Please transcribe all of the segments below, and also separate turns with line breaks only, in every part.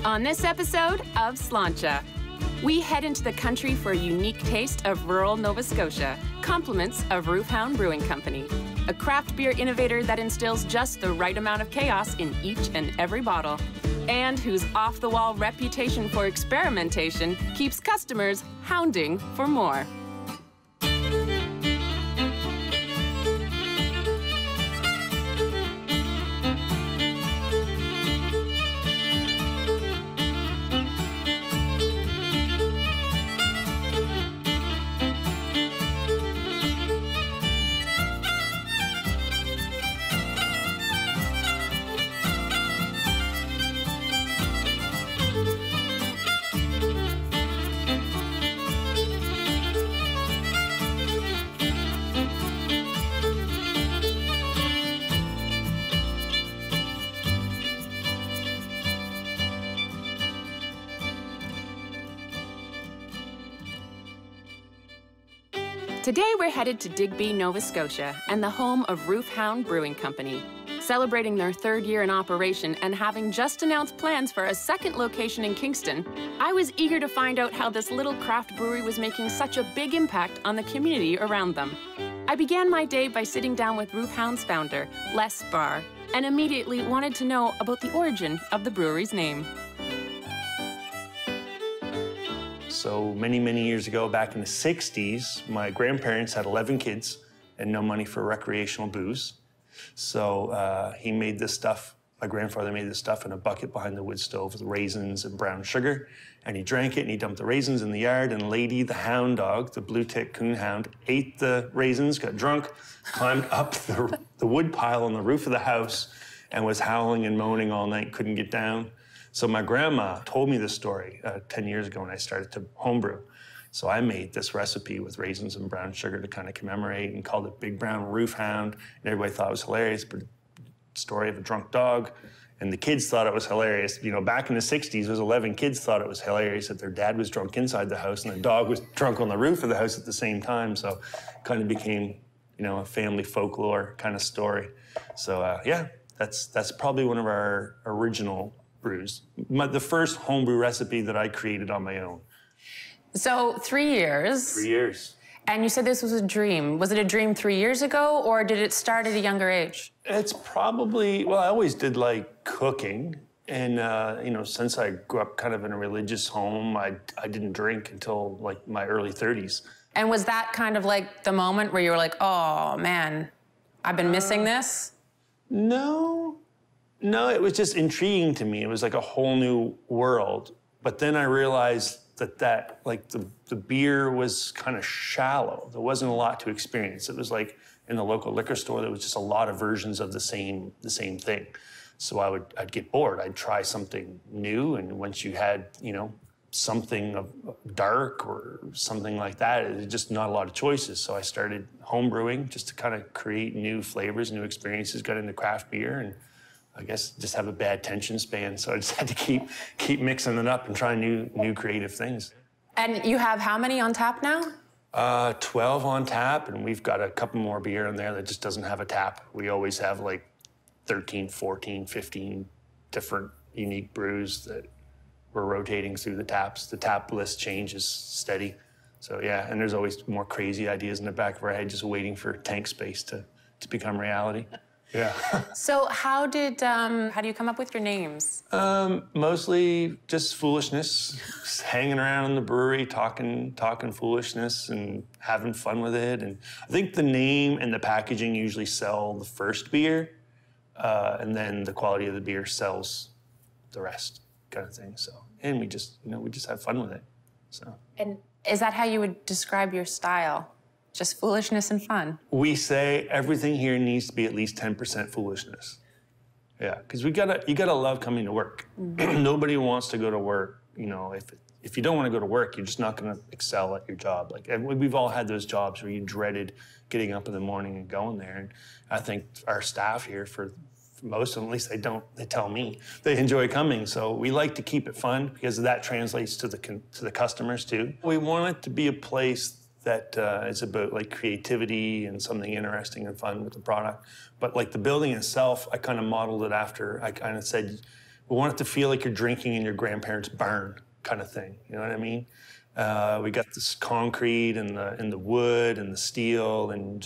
On this episode of Slainte, we head into the country for a unique taste of rural Nova Scotia, compliments of Roof Hound Brewing Company, a craft beer innovator that instills just the right amount of chaos in each and every bottle, and whose off-the-wall reputation for experimentation keeps customers hounding for more. Today we're headed to Digby, Nova Scotia, and the home of Roof Hound Brewing Company. Celebrating their third year in operation and having just announced plans for a second location in Kingston, I was eager to find out how this little craft brewery was making such a big impact on the community around them. I began my day by sitting down with Roof Hound's founder, Les Barr, and immediately wanted to know about the origin of the brewery's name.
So many years ago, back in the 60s, my grandparents had 11 kids and no money for recreational booze. So he made this stuff, my grandfather made this stuff in a bucket behind the wood stove with raisins and brown sugar. And he drank it and he dumped the raisins in the yard, and Lady, the hound dog, the blue tick coon hound, ate the raisins, got drunk, climbed up the wood pile on the roof of the house and was howling and moaning all night, couldn't get down. So my grandma told me this story 10 years ago when I started to homebrew. So I made this recipe with raisins and brown sugar to kind of commemorate and called it Big Brown Roof Hound. And everybody thought it was hilarious, but story of a drunk dog. And the kids thought it was hilarious. You know, back in the 60s, those 11 kids thought it was hilarious that their dad was drunk inside the house and the dog was drunk on the roof of the house at the same time. So it kind of became, you know, a family folklore kind of story. So yeah, that's probably one of our original brews. The first homebrew recipe that I created on my own.
So 3 years.
3 years.
And you said this was a dream. Was it a dream 3 years ago, or did it start at a younger age?
It's probably, well, I always did like cooking. And, you know, since I grew up kind of in a religious home, I didn't drink until like my early 30s.
And was that kind of like the moment where you were like, oh man, I've been missing this?
No, it was just intriguing to me. It was like a whole new world. But then I realized that like the beer was kind of shallow. There wasn't a lot to experience. It was like in the local liquor store, there was just a lot of versions of the same thing. So I'd get bored. I'd try something new, and once you had, you know, something of dark or something like that, it was just not a lot of choices. So I started home brewing just to kind of create new flavors, new experiences, got into craft beer, and I guess just have a bad attention span, so I just had to keep mixing it up and trying new creative things.
And you have how many on tap now?
12 on tap, and we've got a couple more beer in there that just doesn't have a tap. We always have like 13, 14, 15 different unique brews that we're rotating through the taps. The tap list changes steady. So yeah, and there's always more crazy ideas in the back of our head just waiting for tank space to become reality. Yeah.
So how do you come up with your names?
Mostly just foolishness, just hanging around in the brewery, talking foolishness and having fun with it. And I think the name and the packaging usually sell the first beer, and then the quality of the beer sells the rest, kind of thing. So, and we just have fun with it. So. And
is that how you would describe your style? Just foolishness and fun?
We say everything here needs to be at least 10% foolishness. Yeah, because you gotta love coming to work. Mm-hmm. Nobody wants to go to work. You know, if you don't want to go to work, you're just not gonna excel at your job. Like we've all had those jobs where you dreaded getting up in the morning and going there. And I think our staff here, for most of them, at least they tell me, they enjoy coming. So we like to keep it fun because that translates to the customers too. We want it to be a place that is about like creativity and something interesting and fun with the product. But like the building itself, I kind of modeled it after, I kind of said, We want it to feel like you're drinking in your grandparents' barn kind of thing. You know what I mean? We got this concrete and the wood and the steel, and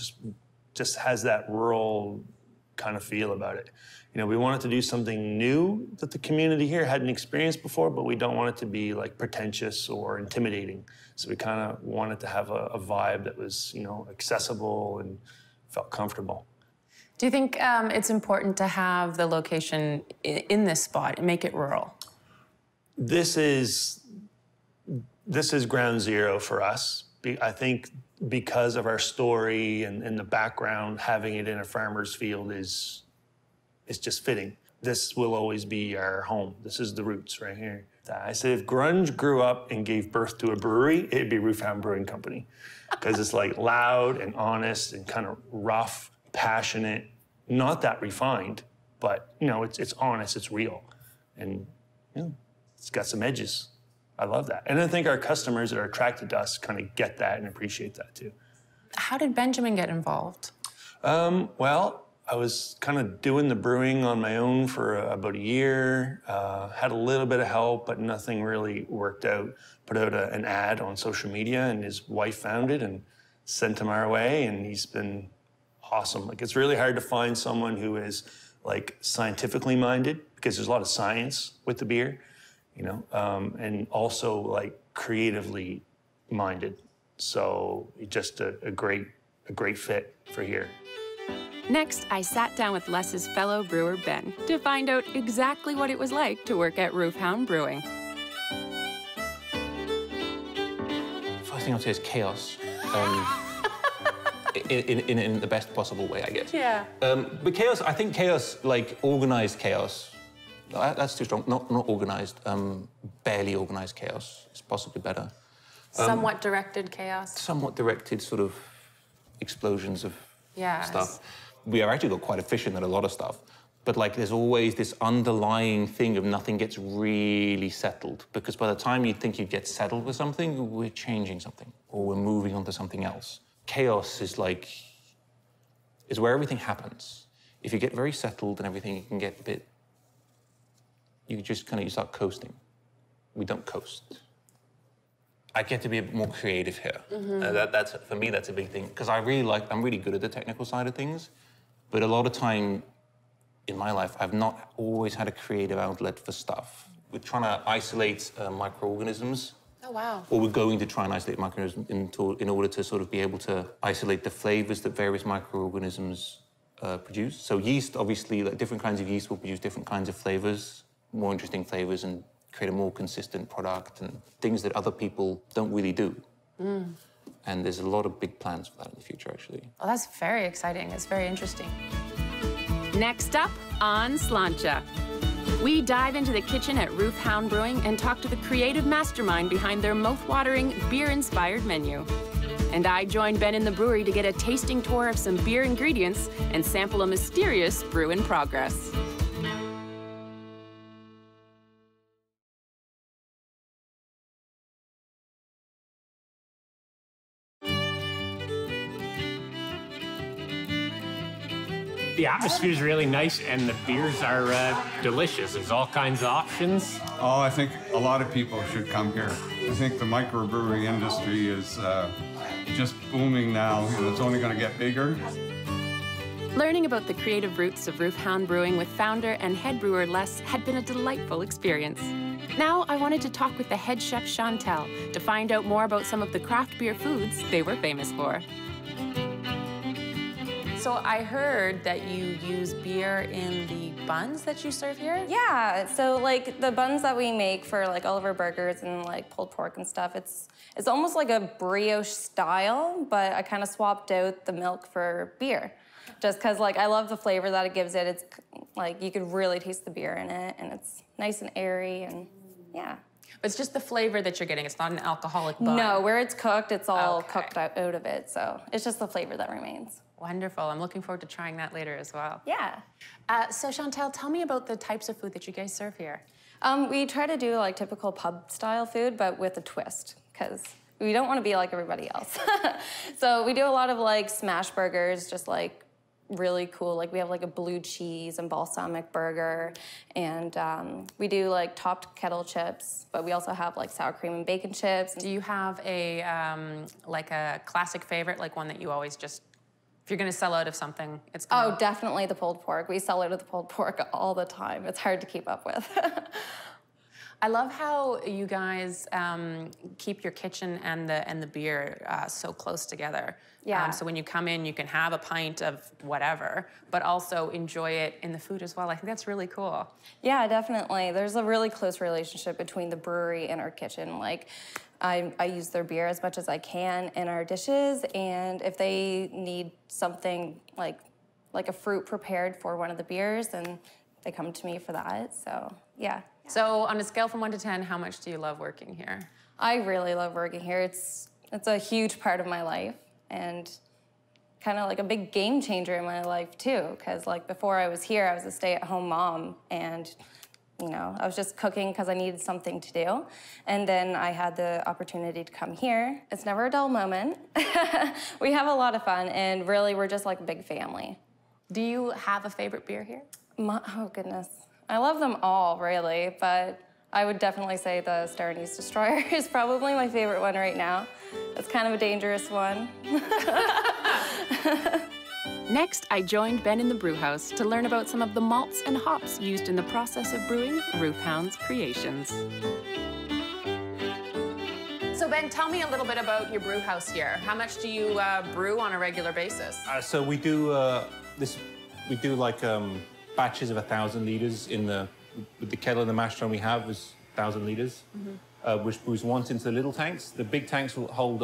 just has that rural kind of feel about it. You know, we wanted to do something new that the community here hadn't experienced before, but we don't want it to be like pretentious or intimidating. So we kind of wanted to have a vibe that was, you know, accessible and felt comfortable.
Do you think it's important to have the location in this spot and make it rural?
This is ground zero for us. I think because of our story and the background, having it in a farmer's field is just fitting. This will always be our home. This is the roots right here. I said if grunge grew up and gave birth to a brewery, it'd be Roof Hound Brewing Company. Because it's like loud and honest and kind of rough, passionate, not that refined, but you know, it's honest, it's real. And you know, it's got some edges. I love that. And I think our customers that are attracted to us kind of get that and appreciate that too.
How did Benjamin get involved?
Well, I was kind of doing the brewing on my own for about a year. Had a little bit of help, but nothing really worked out. Put out an ad on social media, and his wife found it and sent him our way, and he's been awesome. Like, it's really hard to find someone who is like scientifically minded, because there's a lot of science with the beer, you know, and also like creatively minded. So just a great fit for here.
Next, I sat down with Les's fellow brewer, Ben, to find out exactly what it was like to work at Roof Hound Brewing.
First thing I'd say is chaos. In the best possible way, I guess.
Yeah.
But chaos, I think chaos, like organized chaos, that's too strong. Not organized, barely organized chaos is possibly better.
Somewhat directed chaos.
Somewhat directed sort of explosions of stuff. We have actually got quite efficient at a lot of stuff, but like there's always this underlying thing of nothing gets really settled, because by the time you think you get settled with something, we're changing something or we're moving on to something else. Chaos is where everything happens. If you get very settled and everything, you can get a bit, you start coasting. We don't coast. I get to be a bit more creative here. That's for me, that's a big thing, because I'm really good at the technical side of things, but a lot of time in my life, I've not always had a creative outlet for stuff. We're trying to isolate microorganisms.
Oh, wow.
Or we're going to try and isolate microorganisms in order to sort of be able to isolate the flavors that various microorganisms produce. So yeast, obviously, like different kinds of yeast will produce different kinds of flavors, more interesting flavors, and create a more consistent product, and things that other people don't really do. And there's a lot of big plans for that in the future, actually.
Well, that's very exciting. It's very interesting. Next up on Slainte, we dive into the kitchen at Roof Hound Brewing and talk to the creative mastermind behind their mouth-watering, beer-inspired menu. And I joined Ben in the brewery to get a tasting tour of some beer ingredients and sample a mysterious brew in progress.
The atmosphere is really nice, and the beers are delicious. There's all kinds of options.
Oh, I think a lot of people should come here. I think the microbrewery industry is just booming now, and it's only going to get bigger.
Learning about the creative roots of Roof Hound Brewing with founder and head brewer Les had been a delightful experience. Now I wanted to talk with the head chef Chantal to find out more about some of the craft beer foods they were famous for. So I heard that you use beer in the buns that you serve here?
Yeah, so like the buns that we make for like all of our burgers and like pulled pork and stuff, it's almost like a brioche style, but I kind of swapped out the milk for beer. Just because like I love the flavor that it gives it. It's like you could really taste the beer in it, and it's nice and airy, and yeah.
But it's just the flavor that you're getting. It's not an alcoholic bun.
No, where it's cooked, it's all cooked out of it. So it's just the flavor that remains.
Wonderful. I'm looking forward to trying that later as well.
Yeah.
So Chantal, tell me about the types of food that you guys serve here.
We try to do like typical pub style food, but with a twist, because we don't want to be like everybody else. So we do a lot of like smash burgers, just like really cool. Like we have like a blue cheese and balsamic burger, and we do like topped kettle chips, but we also have like sour cream and bacon chips.
Do you have a like a classic favorite, like one that you always just, if you're gonna sell out of something, it's gonna...
Oh, definitely the pulled pork. We sell out of the pulled pork all the time. It's hard to keep up with.
I love how you guys keep your kitchen and the beer so close together.
Yeah.
So when you come in, you can have a pint of whatever, but also enjoy it in the food as well. I think that's really cool.
Yeah, definitely. There's a really close relationship between the brewery and our kitchen. Like, I use their beer as much as I can in our dishes, and if they need something like a fruit prepared for one of the beers, then they come to me for that. So, yeah.
So on a scale from 1 to 10, how much do you love working here?
I really love working here. It's a huge part of my life, and kind of like a big game changer in my life too, because like before I was here, I was a stay-at-home mom, and you know, I was just cooking because I needed something to do. And then I had the opportunity to come here. It's never a dull moment. We have a lot of fun, and really we're just like a big family.
Do you have a favorite beer here?
Oh goodness. I love them all, really, but I would definitely say the Star Anise Destroyer is probably my favorite one right now. It's kind of a dangerous one.
Next, I joined Ben in the brew house to learn about some of the malts and hops used in the process of brewing Roof Hound's creations. So Ben, tell me a little bit about your brew house here. How much do you brew on a regular basis?
So we do we do like batches of 1,000 liters with the kettle and the mash tun we have is 1,000 liters, which brews once into the little tanks. The big tanks will hold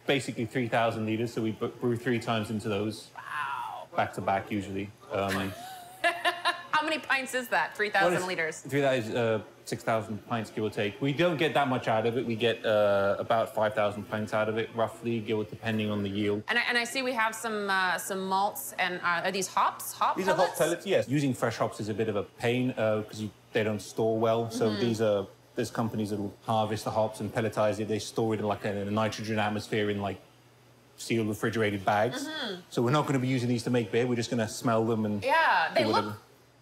basically 3,000 liters, so we brew 3 times into those.
Wow.
Back to back usually.
How many pints is that? 3,000 liters?
6,000 pints, give or take. We don't get that much out of it. We get about 5,000 pints out of it, roughly, depending on the yield.
And I see we have some malts, and are these hops?
These are hop pellets, yes. Using fresh hops is a bit of a pain because they don't store well. So there's companies that will harvest the hops and pelletize it. They store it in like a nitrogen atmosphere in like sealed refrigerated bags. So we're not going to be using these to make beer. We're just going to smell them and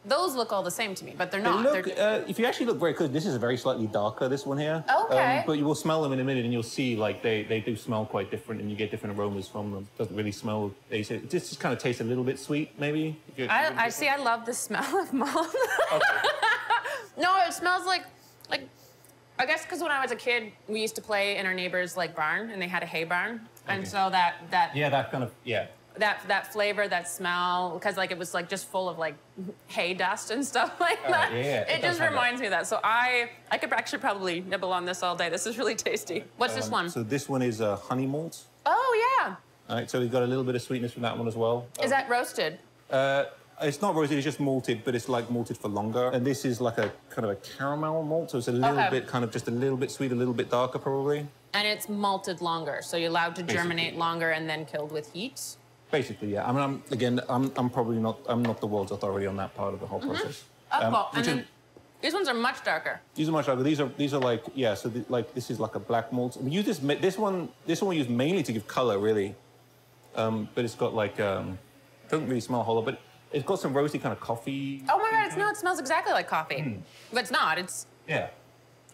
those look all the same to me, but they're not.
If you actually look very close, this is a very slightly darker, this one here.
Okay.
But you will smell them in a minute and you'll see like they do smell quite different and you get different aromas from them. It doesn't really smell, it just kind of tastes a little bit sweet, maybe.
I see, I love the smell of malt.
Okay.
No, it smells like, I guess because when I was a kid, we used to play in our neighbor's like barn, and they had a hay barn. Okay. And so that flavor, that smell, because like it was like just full of like hay dust and stuff like that.
Yeah,
it just reminds me of that. So I could actually probably nibble on this all day. This is really tasty. What's this one?
So this one is honey malt.
Oh yeah.
All right, so we've got a little bit of sweetness from that one as well.
Is that roasted?
It's not roasted, it's just malted, but it's like malted for longer. And this is like a kind of a caramel malt, so it's a little bit kind of just a little bit sweet, a little bit darker probably.
And it's malted longer, so you're allowed to germinate longer and then killed with heat?
Basically, yeah. I mean, I'm probably not, I'm not the world's authority on that part of the whole process.
Oh, cool. And then these ones are much darker.
These are much darker. These are like, yeah, so like this is like a black malt. We use this one we use mainly to give color, really. But it's got like, doesn't really smell a whole lot, but it's got some roasty kind of coffee.
Oh my God, it smells exactly like coffee. But it's not, it's...
Yeah.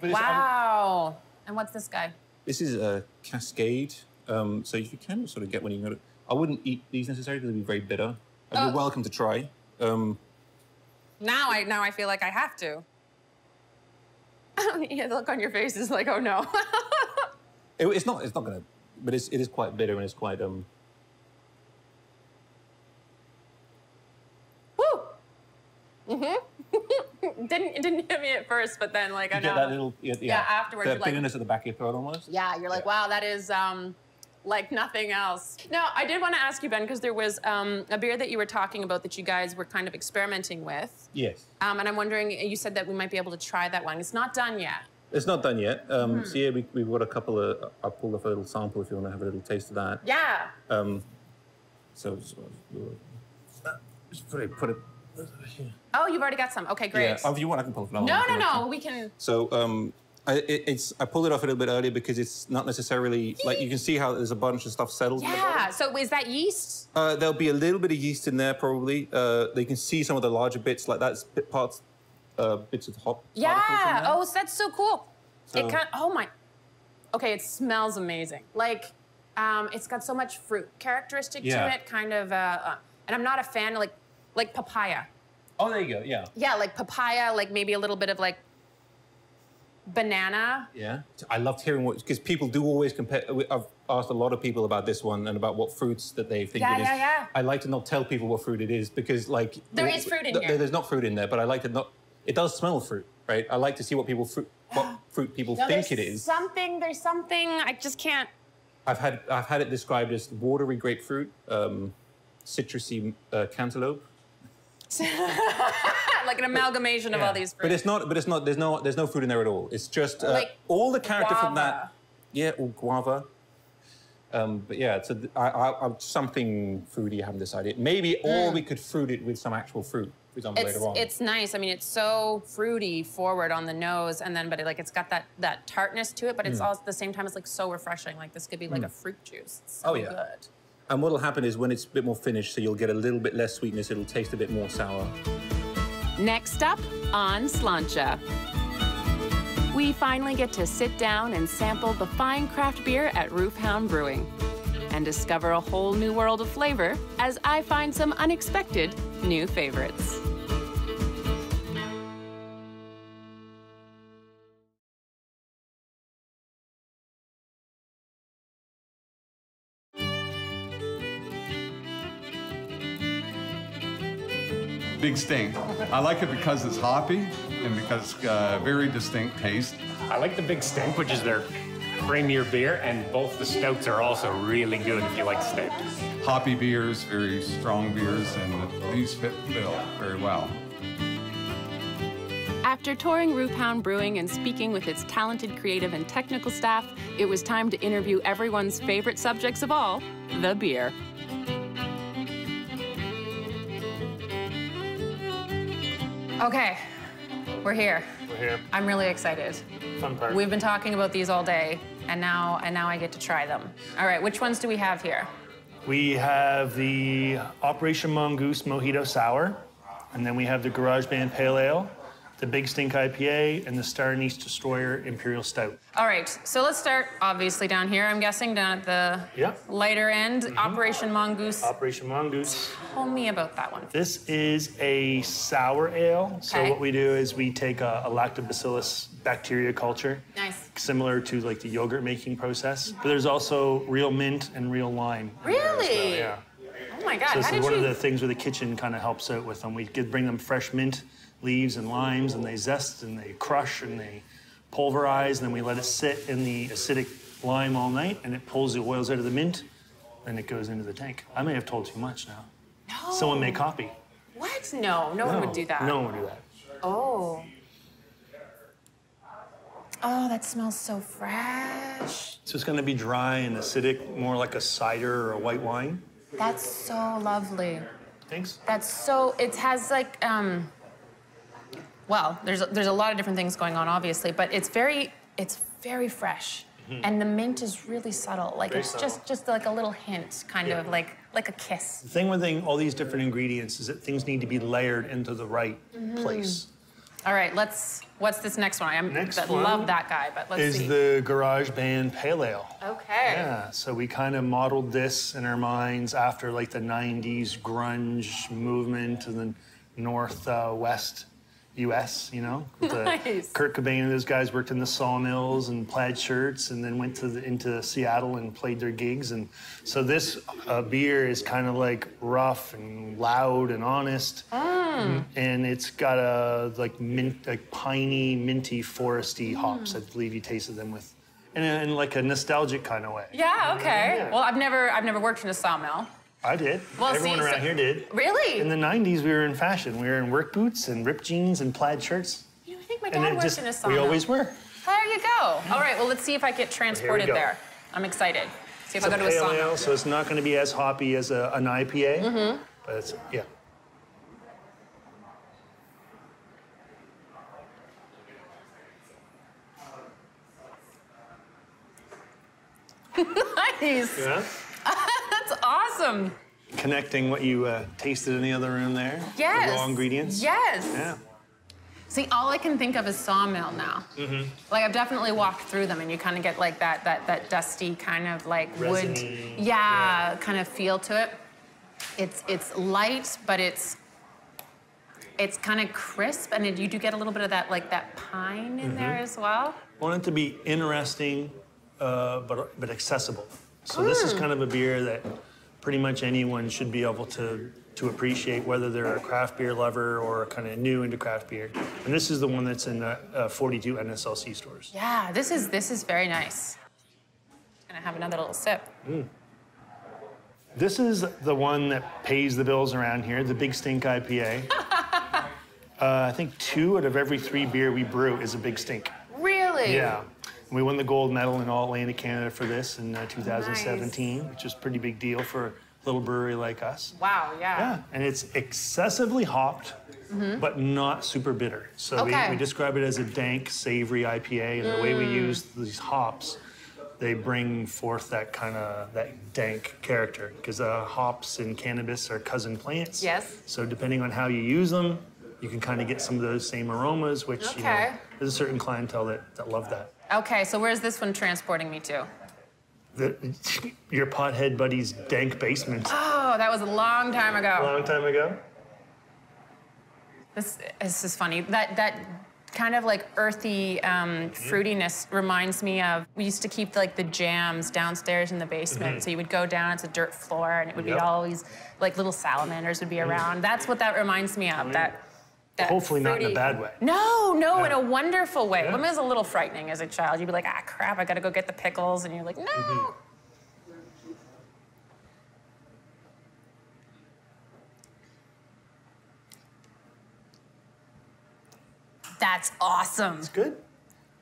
But
wow. And what's this guy?
This is a Cascade. So if you can sort of get one, you can. I wouldn't eat these necessarily because they'd be very bitter. You're welcome to try.
Now I feel like I have to. Yeah, the look on your face is like, oh no.
It's not gonna, but it is quite bitter and it's quite
Woo! It didn't hit me at first, but then like I know.
Get that little
afterwards.
The bitterness at the back of your throat almost.
Yeah, you're like, wow, that is like nothing else. Now, I did want to ask you, Ben, because there was a beer that you were talking about that you guys were kind of experimenting with.
Yes.
And I'm wondering, you said that we might be able to try that one. It's not done yet.
It's not done yet. So yeah, we've got a couple of. I'll pull up a little sample if you want to have a little taste of that.
Yeah.
So just put it.
Oh, you've already got some. Okay, great.
Yeah. Oh, if you want, I can pull it.
No, we can.
So I pulled it off a little bit earlier because it's not necessarily, like, you can see how there's a bunch of stuff settled.
Yeah, so is that yeast?
There'll be a little bit of yeast in there, probably. You can see some of the larger bits, like that's bits of hop.
Yeah, oh, so that's so cool.
So,
it kind of, oh my, okay, it smells amazing. Like, it's got so much fruit characteristic to it, kind of, and I'm not a fan of like papaya.
Oh, there you go, yeah.
Yeah, like papaya, like maybe a little bit of like banana.
Yeah, I loved hearing what, because people do always compare. I've asked a lot of people about this one and about what fruits that they think it is.
Yeah.
I like to not tell people what fruit it is because, like,
there is fruit in here.
There's not fruit in there, but I like to not. It does smell fruit, right? I like to see what fruit people think it is.
There's something. I just can't.
I've had it described as watery grapefruit, citrusy cantaloupe.
Like an amalgamation of all these fruits.
But it's not. There's no fruit in there at all. It's just
like
all the character
guava.
from that. Yeah, or guava. But yeah, it's something fruity. I haven't decided. Maybe, or we could fruit it with some actual fruit, for example, later on.
It's nice. I mean, it's so fruity forward on the nose, and then it's got that tartness to it, but it's also at the same time it's like so refreshing. Like this could be like a fruit juice. It's so good.
And what'll happen is when it's a bit more finished, so you'll get a little bit less sweetness. It'll taste a bit more sour.
Next up on Slainte. We finally get to sit down and sample the fine craft beer at Roof Hound Brewing and discover a whole new world of flavor as I find some unexpected new favorites.
Big Stink. I like it because it's hoppy and because very distinct taste.
I like the Big Stink, which is their premier beer, and both the stouts are also really good if you like stout.
Hoppy beers, very strong beers, and these fit the bill very well.
After touring Roof Hound Brewing and speaking with its talented creative and technical staff, it was time to interview everyone's favorite subjects of all, the beer. Okay, we're here.
We're here.
I'm really excited.
Fun part.
We've been talking about these all day, and now I get to try them. All right, which ones do we have here?
We have the Operation Mongoose Mojito Sour, and then we have the Garage Band Pale Ale, the Big Stink IPA, and the Star Anise Destroyer Imperial Stout.
All right, so let's start obviously down here. I'm guessing down at the lighter end, Operation Mongoose.
Operation Mongoose.
Tell me about that one.
This is a sour ale. So what we do is we take a lactobacillus bacteria culture.
Nice.
Similar to like the yogurt making process. But there's also real mint and real lime.
Really?
Yeah.
Oh my God,
so this is one of the things where the kitchen kind of helps out with them. We bring them fresh mint leaves and limes, and they zest and they crush and they pulverize, and then we let it sit in the acidic lime all night, and it pulls the oils out of the mint, and it goes into the tank. I may have told too much now.
No.
Someone may copy.
What? No one would do that.
No one would do that.
Oh. Oh, that smells so fresh.
So it's gonna be dry and acidic, more like a cider or a white wine.
That's so lovely.
Thanks.
That's so, it has like, well, there's a lot of different things going on, obviously, but it's very fresh. And the mint is really subtle. Like, it's just like a little hint, kind of like a kiss.
The thing with all these different ingredients is that things need to be layered into the right place.
All right, what's this next one? I love that guy, but let's see.
Is the Garage Band Pale Ale.
Okay.
Yeah, so we kind of modeled this in our minds after like the 90s grunge movement in the Northwest US, you know?
Nice.
Kurt Cobain and those guys worked in the sawmills and plaid shirts and then went into Seattle and played their gigs. And so this beer is kind of like rough and loud and honest. And it's got a like piney, minty, foresty hops. I believe you tasted them with. In like a nostalgic kind of way.
Yeah, okay.
Yeah.
Well, I've never worked in a sawmill.
I did.
Well,
everyone around here did.
Really?
In the 90s, we were in fashion. We were in work boots and ripped jeans and plaid shirts.
You know, I think my dad worked in a sawmill.
We always were.
There you go. All right, well, let's see if I get transported there. I'm excited. See if I go to a sawmill.
Ale, so it's not going to be as hoppy as an IPA. But it's, yeah.
nice.
Yeah.
That's awesome.
Connecting what you tasted in the other room there.
Yes.
The raw ingredients.
Yes.
Yeah.
See, all I can think of is sawmill now. Like, I've definitely walked through them, and you kind of get like that dusty kind of like wood, yeah, kind of feel to it. It's light, but it's kind of crisp, and you do get a little bit of that that pine in there as well.
I want it to be interesting, but accessible. So this is kind of a beer that pretty much anyone should be able to appreciate, whether they're a craft beer lover or kind of new into craft beer. And this is the one that's in 42 NSLC stores.
Yeah, this is very nice. Gonna have another little sip.
This is the one that pays the bills around here, the Big Stink IPA. I think 2 out of every 3 beer we brew is a Big Stink.
Really?
Yeah. We won the gold medal in all Atlantic Canada for this in 2017,
Nice.
which is a pretty big deal for a little brewery like us.
Wow, yeah.
Yeah, and it's excessively hopped, but not super bitter. So
Okay.
we describe it as a dank, savory IPA, and the way we use these hops, they bring forth that dank character, because hops and cannabis are cousin plants.
Yes.
So depending on how you use them, you can kind of get some of those same aromas, which
Okay.
there's a certain clientele that love that.
Okay, so where's this one transporting me to?
Your pothead buddy's dank basement.
Oh, that was a long time
A
ago.
long time ago.
This is funny. That kind of like earthy fruitiness reminds me of, we used to keep like the jams downstairs in the basement. So you would go down, it's a dirt floor, and it would be all these like little salamanders would be around. That's what that reminds me of. That
Hopefully not in
fruity.
a bad way.
No,
Yeah.
in a wonderful way.
Yeah.
When it was a little frightening as a child, you'd be like, ah, crap, I gotta go get the pickles, and you're like, no. That's awesome.
It's good.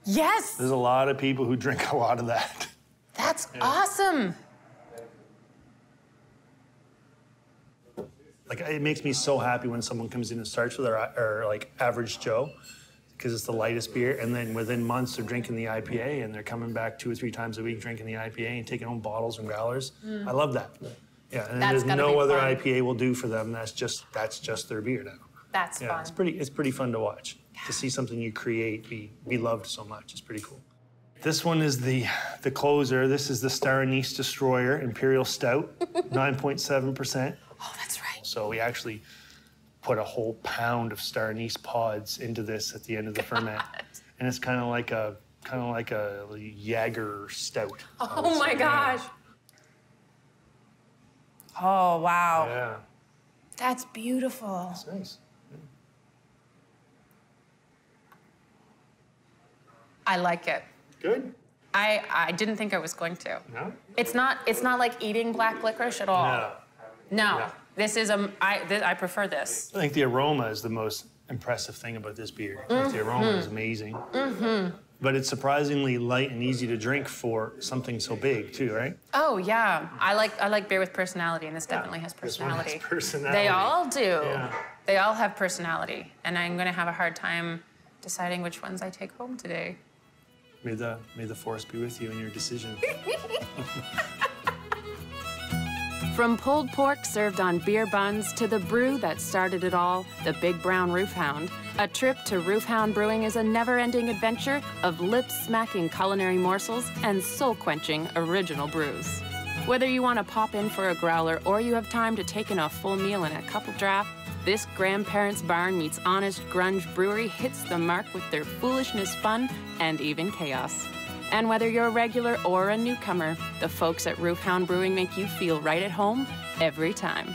Yes,
There's a lot of people who drink a lot of that.
that's awesome.
Like, it makes me so happy when someone comes in and starts with our like average Joe, because it's the lightest beer, and then within months they're drinking the IPA, and they're coming back 2 or 3 times a week drinking the IPA and taking home bottles and growlers. I love that. Yeah, and
That's
there's
gotta
no
be
other
fun.
IPA will do for them. That's just their beer now.
That's
Yeah,
fun.
it's pretty fun to watch. To see something you create be loved so much. It's pretty cool. This one is the closer. This is the Star Anise Destroyer Imperial Stout, 9.7%.
Oh, that's right.
So we actually put a whole pound of Star Anise pods into this at the end of the ferment, and it's kind of like a Jaeger stout.
Oh my gosh. Oh, wow.
Yeah,
That's beautiful.
it's nice.
I like it.
Good.
I didn't think I was going to.
No.
It's not like eating black licorice at all.
No.
No. This is I prefer this.
I think the aroma is the most impressive thing about this beer. Like, the aroma is amazing. But it's surprisingly light and easy to drink for something so big too, right?
Oh yeah. I like beer with personality, and this definitely has
This one has
personality.
personality.
They all do.
Yeah.
They all have personality, and I'm gonna have a hard time deciding which ones I take home today.
May the force be with you in your decision.
From pulled pork served on beer buns to the brew that started it all, the Big Brown Roof Hound, a trip to Roof Hound Brewing is a never-ending adventure of lip-smacking culinary morsels and soul-quenching original brews. Whether you want to pop in for a growler or you have time to take in a full meal in a couple draft, this grandparents' barn meets honest grunge brewery hits the mark with their foolishness, fun, and even chaos. And whether you're a regular or a newcomer, the folks at Roof Hound Brewing make you feel right at home every time.